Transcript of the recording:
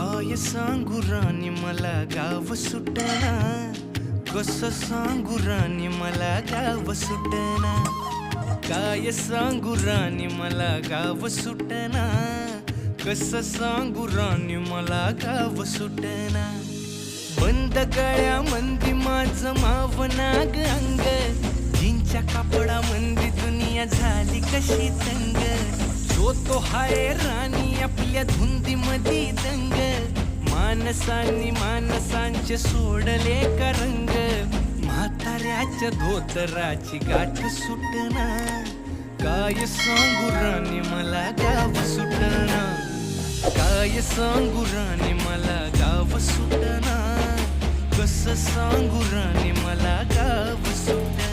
काय सांगू राणी मला गाव सुटना, कसं सांगू राणी मला गाव सुटना. काय सांगू राणी मला गाव सुटना, कसं सांगू राणी मला गाव सुटना. बंद गळ्यामंदी माझं मावनाग अंग, जीनच्या कापडामंदी दुनिया झाली कशी तंग. जो तो हाय राणी आपल्या धुंदीमधी दंग, माणसांनी माणसांचे सोडले का रंग. म्हाताऱ्याच्या धोतराची गाठ सुटना, काय सांगू राणी मला गाव सुटना. काय सांगू राणी मला गाव सुटना, कसं सांगू राणी मला गाव सुटना.